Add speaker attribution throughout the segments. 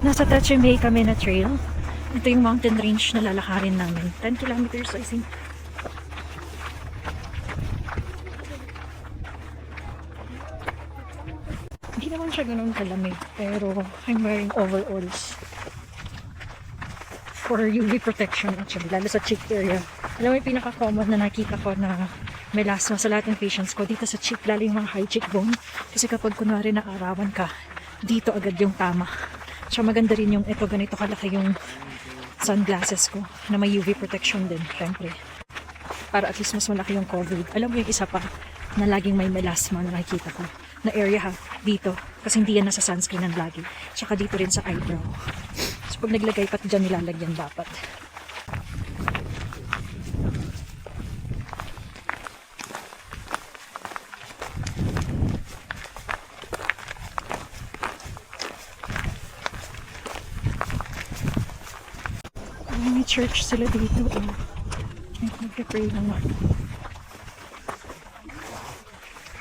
Speaker 1: Nasa Treche May kami na trail. Ito yung mountain range na lalakarin namin. 10 kilometers, I think. Hindi naman siya ganun kalamig. Pero I'm wearing overalls for UV protection actually, lalo sa cheek area. Alam mo yung pinaka-common na nakita ko na melasma sa lahat ng patients ko dito sa cheek, lalo yung mga high cheekbone. Kasi kapag kunwari naarawan ka, dito agad yung tama. So maganda rin yung ito, ganito kalaki yung sunglasses ko na may UV protection din, syempre. Para at least mas malaki yung coverage. Alam mo yung isa pa na laging may melasma na nakikita ko na area ha, dito. Kasi hindi yan nasa sunscreen ng lagi. Tsaka dito rin sa eyebrow. So pag naglagay pat dyan nilalagyan dapat. May church sila dito. Nagpe-pray lang ako.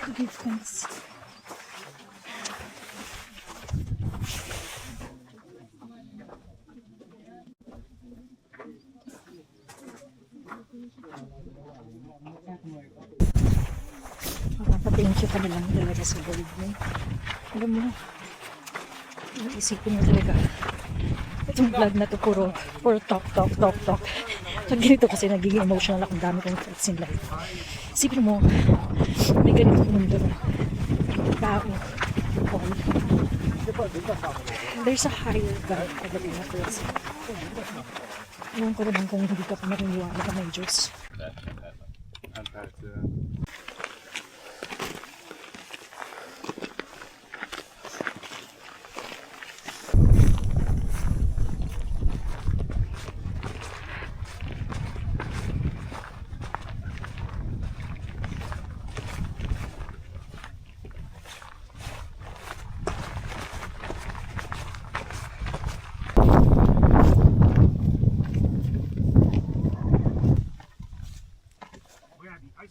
Speaker 1: To give thanks. Papatingin siya ka na lang talaga sa gold mo. Alam mo, isipin mo talaga. Itong vlog na to puro talk. Pag ganito kasi nagiging emotional akong dami kong thoughts in life. Isipin mo, may ganito mundo na tao, all. There's a higher God for the person. Ewan ko naman kung hindi ka pa naniniwala ka may Diyos.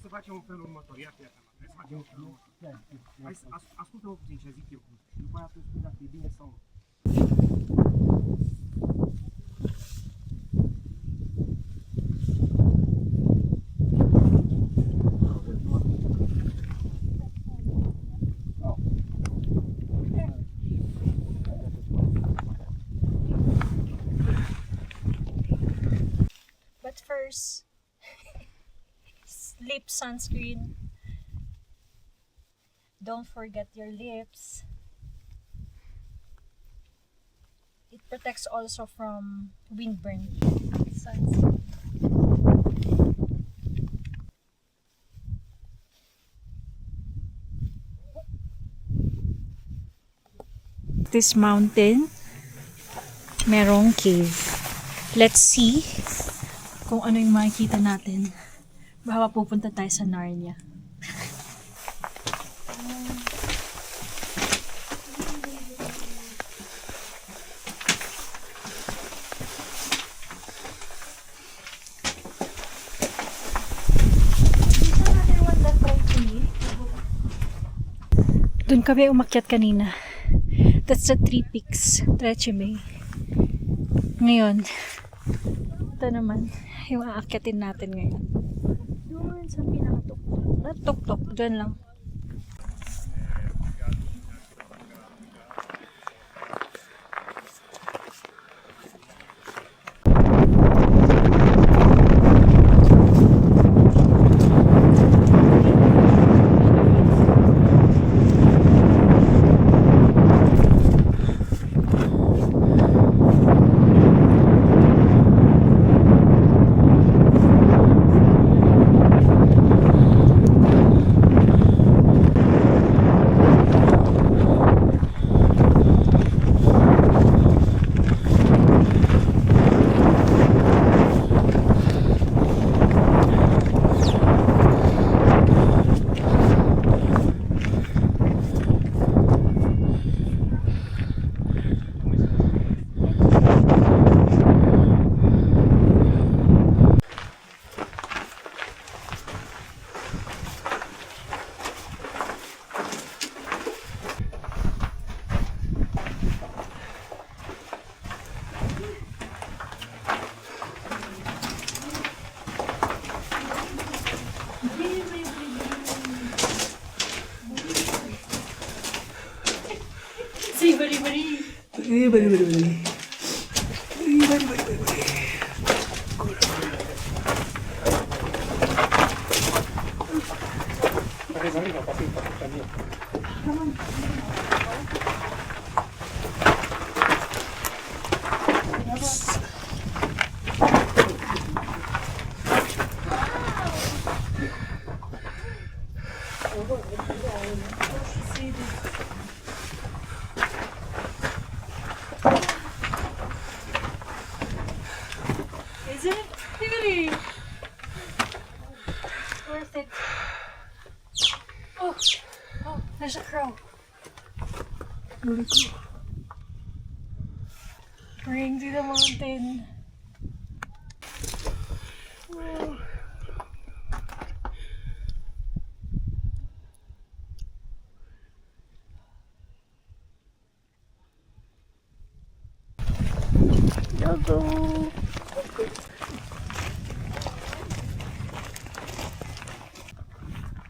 Speaker 2: Să facem un fel următor, ia fi atent, hai să facem un fel următor. Hai să ascultă-mă puțin ce zic eu și după aia tu spui dacă e bine sau nu.
Speaker 1: But first, lip sunscreen. Don't forget your lips. It protects also from windburn. Sunscreen. This mountain, merong cave. Let's see kung ano yung makikita natin. Baka pupunta tayo sa Narnia. Doon kami umakyat kanina. That's the Three Peaks, Treche May. Ngayon, ito naman yung aakyatin natin ngayon. Doon sa pinakatok-tok. Doon lang. Say bari-bari. Is it? Really? Worth it. Oh, oh, there's a crow. Praying to the mountain. Oh. Hello.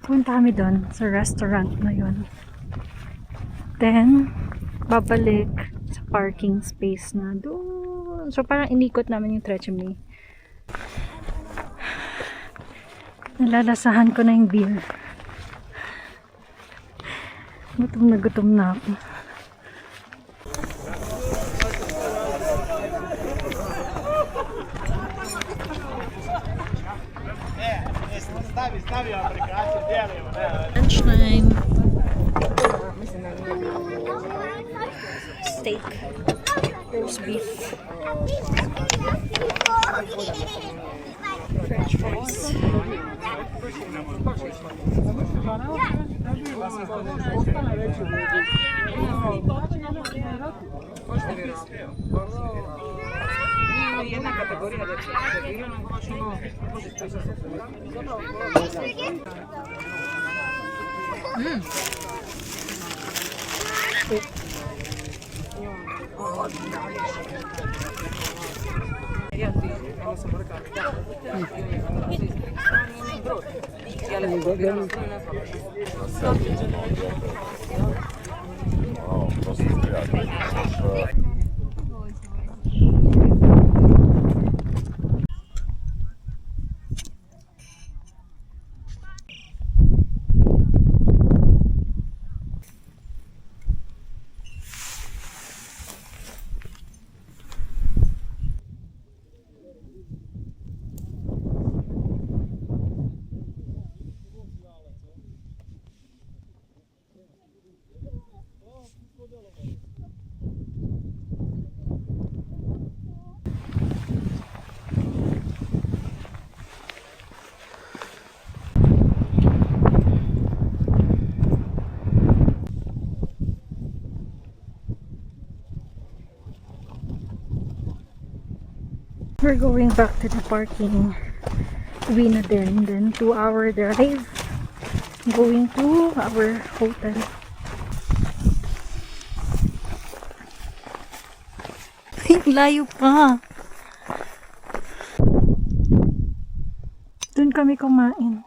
Speaker 1: Punta kami doon sa restaurant na yun. Then, babalik sa parking space na doon. So, parang inikot namin yung Trechemy. Nalalasahan ko na yung beer. Gutom na ako. Lunchtime. Steak. Roast beef. French fries.
Speaker 2: Jedna kategoria rzeczy, które non conoscono We're going back to the parking. Uwi na din. Then 2-hour drive. Going to our hotel. Layo pa. Doon kami kumain.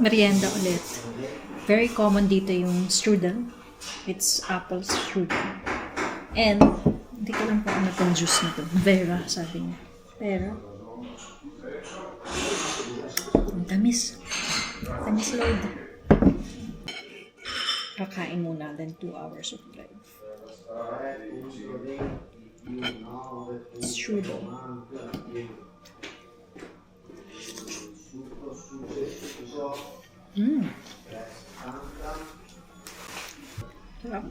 Speaker 2: Merienda ulit. Very common dito yung strudel. It's apple strudel. And hindi ko lang po ano itong juice na to. Vera, sabi niya. Vera. Ang tamis. Tamis load. Kakain muna, then 2 hours of drive. Strudel. Sarap.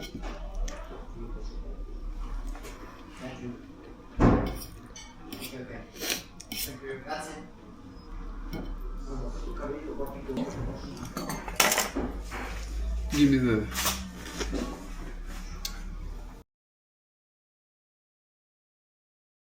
Speaker 3: Give me the